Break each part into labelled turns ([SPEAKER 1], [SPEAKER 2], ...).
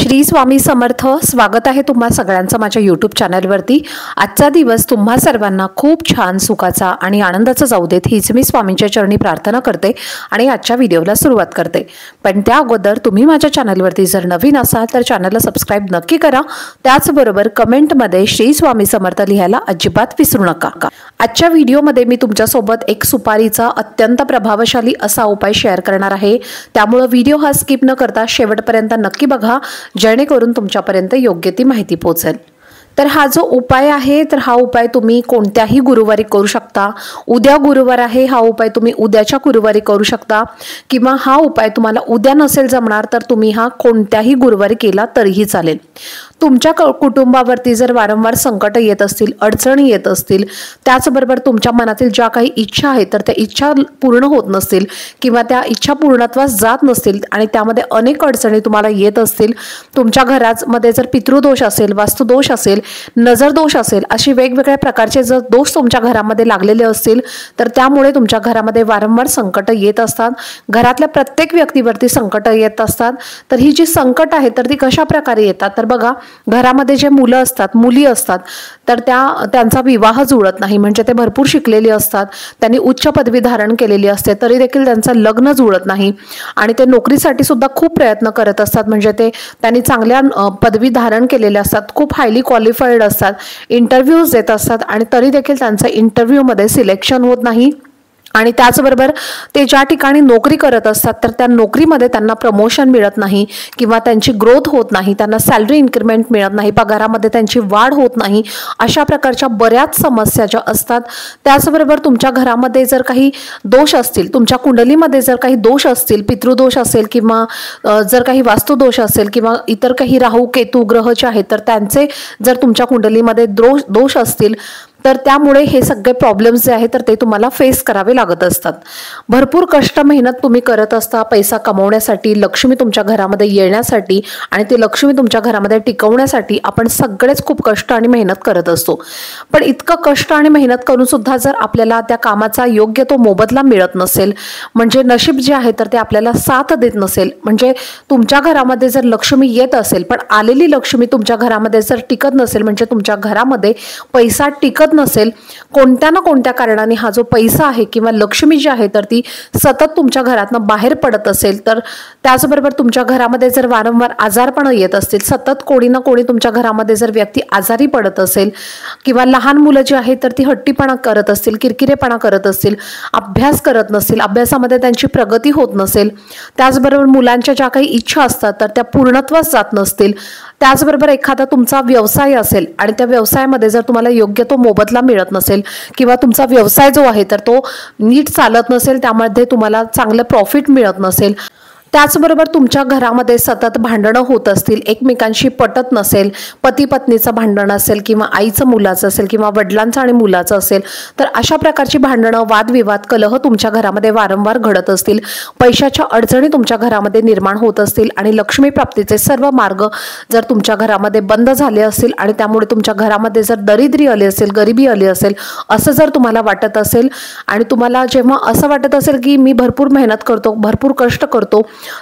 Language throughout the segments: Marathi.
[SPEAKER 1] श्री स्वामी समर्थ। स्वागत आहे तुम्हा सगळ्यांचं माझ्या यूट्यूब चॅनलवरती। आजचा दिवस तुम्हा सर्वांना खूप छान सुखाचा आणि आनंदाचा जाऊ देत हीच मी स्वामींच्या चरणी प्रार्थना करते आणि आजच्या व्हिडिओला सुरुवात करते। पण त्या अगोदर तुम्ही माझ्या चॅनलवरती जर नवीन असाल तर चॅनलला सबस्क्राइब नक्की करा। त्याचबरोबर कमेंटमध्ये श्री स्वामी समर्थ लिहायला अजिबात विसरू नका। आजच्या व्हिडिओमध्ये मी तुमच्यासोबत एक सुपारीचा अत्यंत प्रभावशाली असा उपाय शेअर करणार आहे, त्यामुळे व्हिडिओ हा स्किप न करता शेवटपर्यंत नक्की बघा, जेणेकरून तुमच्यापर्यंत योग्य ती माहिती पोहोचेल। तर हा जो उपाय आहे तर हा उपाय तुम्ही कोणत्याही गुरुवारी करू शकता। उद्या गुरुवार आहे, हा उपाय तुम्ही उद्याच्या गुरुवारी करू शकता, किंवा हा उपाय तुम्हाला उद्या नसेल जमणार तर तुम्ही हा कोणत्याही गुरुवारी केला तरीही चालेल। तुमच्या कुटुंबावरती जर वारंवार संकट येत असतील, अडचणी येत असतील, त्याचबरोबर तुमच्या मनातील ज्या काही इच्छा आहेत तर त्या इच्छा पूर्ण होत नसतील किंवा त्या इच्छा पूर्णत्वास जात नसतील आणि त्यामध्ये अनेक अडचणी तुम्हाला येत असतील, तुमच्या घरामध्ये जर पितृदोष असेल, वास्तुदोष असेल, नजर दोष असेल, अशी वेगवेगळ्या प्रकारचे जर दोष तुमच्या घरामध्ये लागलेले असतील तर त्यामुळे तुमच्या घरामध्ये वारंवार संकट येत असतात। घरातल्या प्रत्येक व्यक्तीवरती संकट येत असतात। तर ही जी संकट आहे तर ती कशा प्रकारे येतात तर बघा, घरामध्ये जे मुलं असतात, मुली असतात तर त्यांचा विवाह जुळत नाही, म्हणजे ते भरपूर शिकलेले असतात, त्यांनी उच्च पदवी धारण केलेली असते तरी देखील त्यांचं लग्न जुळत नाही आणि ते नोकरीसाठी सुद्धा खूप प्रयत्न करत असतात, म्हणजे त्यांनी चांगल्या पदवी धारण केलेल्या असतात, खूप हायली क्वालिफाईड असतात, इंटरव्ह्यूज देत असतात आणि तरी देखील त्यांचं इंटरव्ह्यूमध्ये सिलेक्शन होत नाही। आणि त्याचबरोबर ते ज्या ठिकाणी नोकरी करत असतात तर त्या नोकरीमध्ये त्यांना प्रमोशन मिळत नाही किंवा त्यांची ग्रोथ होत नाही, त्यांना सॅलरी इन्क्रीमेंट मिळत नाही, पगारामध्ये त्यांची वाढ होत नाही, अशा प्रकारच्या बऱ्याच समस्या ज्या असतात। त्याचबरोबर तुमच्या घरामध्ये जर काही दोष असतील, तुमच्या कुंडलीमध्ये जर काही दोष असतील, पितृदोष असेल किंवा जर काही वास्तुदोष असेल किंवा इतर काही राहू केतू ग्रह जे आहेत तर त्यांचे जर तुमच्या कुंडलीमध्ये दोष असतील तर त्यामुळे हे सगळे प्रॉब्लेम्स जे आहेत तर ते तुम्हाला फेस करावे लागत असतात। भरपूर कष्ट मेहनत तुम्ही करत असता पैसा कमवण्यासाठी, लक्ष्मी तुमच्या घरामध्ये येण्यासाठी आणि ते लक्ष्मी तुमच्या घरामध्ये टिकवण्यासाठी आपण सगळेच खूप कष्ट आणि मेहनत करत असतो। पण इतकं कष्ट आणि मेहनत करून सुद्धा जर आपल्याला त्या कामाचा योग्य तो मोबदला मिळत नसेल, म्हणजे नशीब जे आहे तर ते आपल्याला साथ देत नसेल, म्हणजे तुमच्या घरामध्ये जर लक्ष्मी येत असेल पण आलेली लक्ष्मी तुमच्या घरामध्ये जर टिकत नसेल, म्हणजे तुमच्या घरामध्ये पैसा टिकत नसेल, कोणत्या ना कोणत्या कारणाने हा जो पैसा आहे किंवा लक्ष्मी जी आहे तर ती सतत तुमच्या घरातून बाहेर पडत असेल, तर त्याचबरोबर तुमच्या घरामध्ये जर वारंवार आजारपण येत असतील, सतत कोणी ना कोणी तुमच्या घरामध्ये जर व्यक्ती आजारी पडत असेल किंवा लहान मुलं जी आहेत तर ती हट्टीपणा करत असतील, किरकिरेपणा करत असतील, अभ्यास करत नसतील, अभ्यासामध्ये त्यांची प्रगती होत नसेल, त्याचबरोबर मुलांच्या ज्या काही इच्छा असतात तर त्या पूर्णत्वास जात नसतील, त्याचबरोबर एखादा तुमचा व्यवसाय असेल आणि त्या व्यवसायामध्ये जर तुम्हाला योग्य तो मोबदला मिळत नसेल किंवा तुमचा व्यवसाय जो आहे तर तो नीट चालत नसेल, त्यामध्ये तुम्हाला चांगलं प्रॉफिट मिळत नसेल, त्याचबरोबर तुमच्या घरामध्ये सतत भांडणं होत असतील, एकमेकांशी पटत नसेल, पती पत्नीचं भांडण असेल किंवा आईचं मुलाचं असेल किंवा वडिलांचं आणि मुलाचं असेल, तर अशा प्रकारची भांडणं, वादविवाद, कलह तुमच्या घरामध्ये वारंवार घडत असतील, पैशाच्या अडचणी तुमच्या घरामध्ये निर्माण होत असतील आणि लक्ष्मी प्राप्तीचे सर्व मार्ग जर तुमच्या घरामध्ये बंद झाले असतील आणि त्यामुळे तुमच्या घरामध्ये जर दरिद्री आली असेल, गरिबी आली असेल, असं जर तुम्हाला वाटत असेल आणि तुम्हाला जेव्हा असं वाटत असेल की मी भरपूर मेहनत करतो, भरपूर कष्ट करतो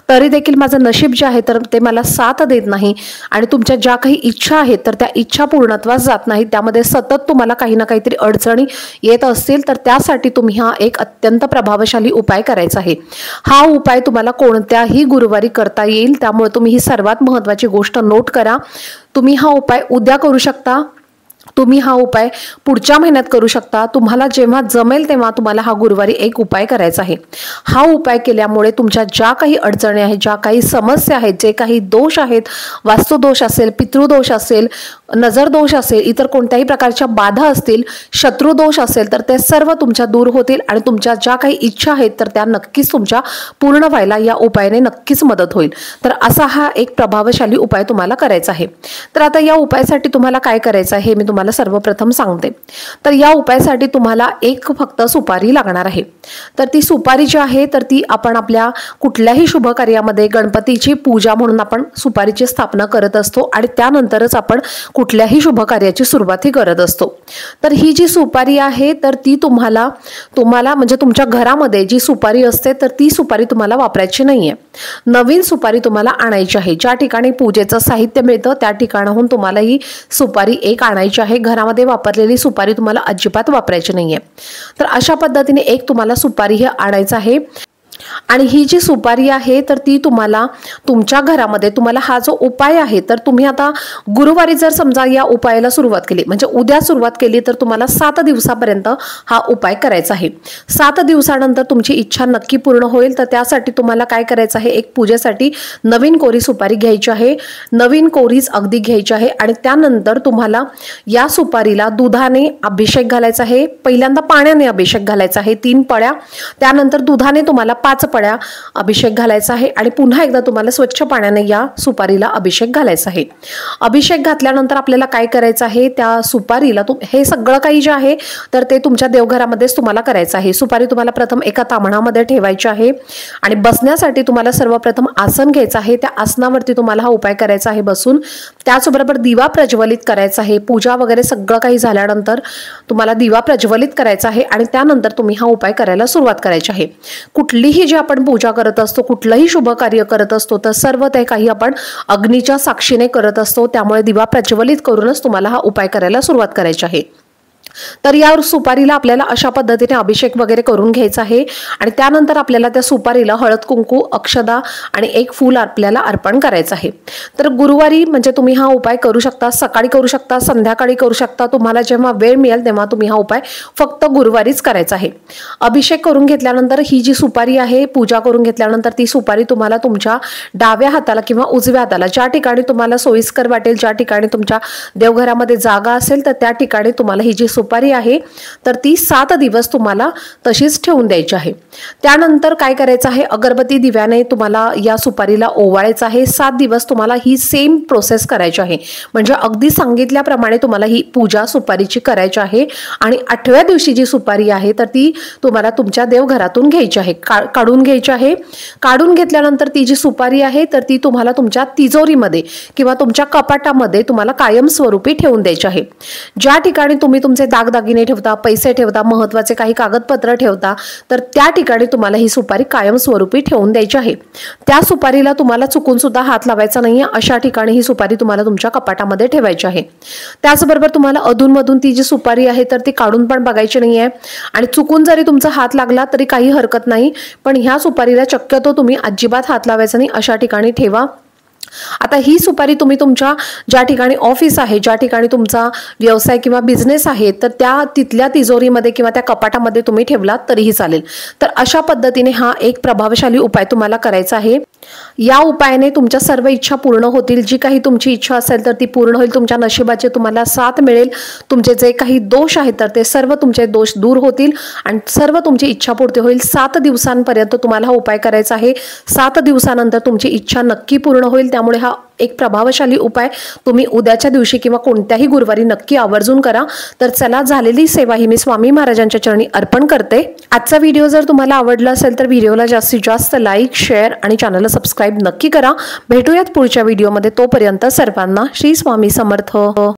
[SPEAKER 1] तरी देखील माझं नशीब जे आहे तर ते मला साथ देत नाही आणि तुमच्या ज्या काही इच्छा आहेत तर त्या इच्छा पूर्णत्वास जात नाही, त्यामध्ये सतत तुम्हाला काही ना काहीतरी अडचणी येत असतील, तर त्यासाठी तुम्ही हा एक अत्यंत प्रभावशाली उपाय करायचा आहे। हा उपाय तुम्हाला कोणत्याही गुरुवारी करता येईल, त्यामुळे तुम्ही ही सर्वात महत्त्वाची गोष्ट नोट करा। तुम्ही हा उपाय उद्या करू शकता, तुम्ही हा उपाय पुढच्या महिन्यात करू शकता, तुम्हाला जेव्हा जमेल तेव्हा तुम्हाला हा गुरुवारी एक उपाय करायचा आहे। हा उपाय केल्यामुळे तुमच्या ज्या काही अडचणी आहेत, ज्या काही समस्या आहेत, जे काही दोष आहेत, वास्तुदोष असेल, पितृदोष असेल, नजर दोष असेल, इतर कोणत्याही प्रकारच्या बाधा असतील, शत्रुदोष असेल, तर ते सर्व तुमच्या दूर होतील आणि तुमच्या ज्या काही इच्छा आहेत तर त्या नक्कीच तुमच्या पूर्ण व्हायला या उपायाने नक्कीच मदत होईल। तर असा हा एक प्रभावशाली उपाय तुम्हाला करायचा आहे। तर आता या उपायासाठी तुम्हाला काय करायचं आहे हे मी तुम्हाला तुम्हाला सर्वप्रथम सांगते। तर या उपायासाठी तुम्हाला एक फक्त सुपारी लागणार आहे। तर ती सुपारी जी आहे तर ती आपण आपल्या कुठल्याही शुभ कार्यामध्ये गणपतीची पूजा म्हणून आपण सुपारीची स्थापना करत असतो आणि त्यानंतरच आपण कुठल्याही शुभ कार्याची सुरुवात करत असतो। तर ही जी सुपारी आहे तर ती तुम्हाला म्हणजे तुमच्या घरामध्ये जी सुपारी असते तर ती सुपारी तुम्हाला वापरायची नाहीये। नवीन सुपारी तुम्हाला आणायची आहे। ज्या ठिकाणी पूजेचं साहित्य मिळतं त्या ठिकाणाहून तुम्हाला ही सुपारी एक आणायची आहे। घरामध्ये वापरलेली सुपारी तुम्हाला अजिबात वापरायची नाहीये। तर अशा पद्धतीने एक तुम्हाला सुपारी हे आणायचं आहे आणि ही जी सुपारी आहे तर ती तुम्हाला तुमच्या घरामध्ये तुम्हाला हा जो उपाय आहे तर तुम्ही आता गुरुवारी जर समजा या उपायाला सुरुवात केली म्हणजे उद्या सुरुवात केली तर तुम्हाला 7 दिवसापर्यंत हा उपाय करायचा आहे। 7 दिवसानंतर तुमची इच्छा नक्की पूर्ण होईल। तर त्यासाठी तुम्हाला काय करायचं आहे, एक पूजेसाठी नवीन कोरी सुपारी घ्यायची आहे। नवीन कोरीच अगदी घ्यायची आहे आणि त्यानंतर तुम्हाला या सुपारीला दुधाने अभिषेक घालायचा आहे। पहिल्यांदा पाण्याने अभिषेक घालायचा आहे 3 पळ्या, त्यानंतर दुधाने तुम्हाला 5 पळ्या अभिषेक घालायचा आहे आणि पुन्हा एकदा तुम्हाला स्वच्छ पाण्याने या सुपारीला अभिषेक घालायचा आहे। अभिषेक घातल्यानंतर आपल्याला काय करायचं आहे, त्या सुपारीला हे सगळं काही जे आहे तर ते तुमच्या देवघरामध्येच तुम्हाला करायचं आहे। सुपारी तुम्हाला प्रथम एका ताम्हणामध्ये ठेवायची आहे आणि बसण्यासाठी तुम्हाला सर्वप्रथम आसन घ्यायचं आहे। त्या आसनावरती तुम्हाला हा उपाय करायचा आहे बसून। त्याचबरोबर दिवा प्रज्वलित करायचा आहे। पूजा वगैरे सगळं काही झाल्यानंतर तुम्हाला दिवा प्रज्वलित करायचा आहे आणि त्यानंतर तुम्ही हा उपाय करायला सुरुवात करायची आहे। कुठलीही जी आपण पूजा करत असतो, कुठलंही शुभ कार्य करत असतो तर सर्व ते काही आपण अग्नीच्या साक्षीने करत असतो। त्यामुळे दिवा प्रज्वलित करूनच तुम्हाला हा उपाय करायला सुरुवात करायची आहे। तर या सुपारीला आपल्याला अशा पद्धतीने अभिषेक वगैरे करून घ्यायचा आहे आणि त्यानंतर आपल्याला त्या सुपारीला हळद कुंकू अक्षदा आणि एक फूल आपल्याला अर्पण करायचं आहे। तर गुरुवारी म्हणजे तुम्ही हा उपाय करू शकता, सकाळी करू शकता, संध्याकाळी करू शकता, तुम्हाला जेव्हा वेळ मिळेल तेव्हा तुम्ही हा उपाय फक्त गुरुवारीच करायचा आहे। अभिषेक करून घेतल्यानंतर ही जी सुपारी आहे, पूजा करून घेतल्यानंतर ती सुपारी तुम्हाला तुमच्या डाव्या हाताला किंवा उजव्या हाताला ज्या ठिकाणी तुम्हाला सोयीस्कर वाटेल, ज्या ठिकाणी तुमच्या देवघरामध्ये जागा असेल तर त्या ठिकाणी तुम्हाला ही जी सुपारी आहे तर ती 7 दिवस तुम्हाला तशीच ठेवून द्यायची आहे। त्यानंतर काय करायचं आहे, अगरबत्ती दिव्याने तुम्हाला या सुपारीला ओवाळायचं आहे। 7 दिवस तुम्हाला ही सेम प्रोसेस करायची आहे। म्हणजे अगदी सांगितल्याप्रमाणे तुम्हाला ही पूजा सुपारीची करायची आहे आणि 8व्या दिवशी जी सुपारी आहे तर ती तुम्हाला तुमच्या देवघरातून घ्यायची आहे, काढून घ्यायची आहे। काढून घेतल्यानंतर ती जी सुपारी आहे तर ती तुम्हाला तुमच्या तिजोरीमध्ये किंवा तुमच्या कपाटामध्ये तुम्हाला कायमस्वरूपी ठेवून द्यायची आहे। ज्या ठिकाणी तुम्ही तुमचे दागदागिने ठेवता, पैसे ठेवता, महत्त्वाचे काही कागदपत्र ठेवता तर त्या ठिकाणी तुम्हाला ही सुपारी कायमस्वरूपी ठेवून द्यायची आहे। त्या सुपारीला तुम्हाला चुकून सुद्धा हात लावायचा नाहीये, अशा ठिकाणी ही सुपारी तुम्हाला तुमच्या कपाटामध्ये ठेवायची आहे। त्याचबरोबर तुम्हाला अधूनमधून ती जी सुपारी आहे तर ती काढून पण बघायची नाहीये आणि चुकून जरी तुमचा हात लागला तरी काही हरकत नाही, पण ह्या सुपारीला शक्यतो तुम्ही अजिबात हात लावायचा नाही, अशा ठिकाणी ठेवा। आता ही सुपारी तुम्ही तुमच्या ज्या ठिकाणी ऑफिस आहे, ज्या ठिकाणी तुमचा व्यवसाय किंवा बिझनेस आहे तर त्या तिथल्या तिजोरीमध्ये किंवा त्या कपाटामध्ये तुम्ही ठेवलात तरीही चालेल। तर अशा पद्धतीने हा एक प्रभावशाली उपाय तुम्हाला करायचा आहे। या उपायाने तुमच्या सर्व इच्छा पूर्ण होतील। जी काही तुमची इच्छा असेल तर ती पूर्ण होईल। तुमच्या नशिबाचे तुम्हाला साथ मिळेल। तुमचे जे काही दोष आहेत तर ते सर्व तुमचे दोष दूर होतील आणि सर्व तुमची इच्छा पूर्ती होईल। 7 दिवसांपर्यंत तुम्हाला हा उपाय करायचा आहे। 7 दिवसानंतर तुमची इच्छा नक्की पूर्ण होईल। त्यामुळे हा एक प्रभावशाली उपाय तुम्ही उद्याच्या दिवशी किंवा कोणत्याही गुरुवारी नक्की आवर्जून करा। तर चला, झालेली सेवा ही मी स्वामी महाराजांच्या चरणी अर्पण करते। आजचा व्हिडिओ जर तुम्हाला आवडला असेल तर व्हिडिओला जास्तीत जास्त लाईक, शेअर आणि चॅनलला सबस्क्राईब नक्की करा। भेटूयात पुढच्या व्हिडिओमध्ये, तोपर्यंत सर्वांना श्री स्वामी समर्थ।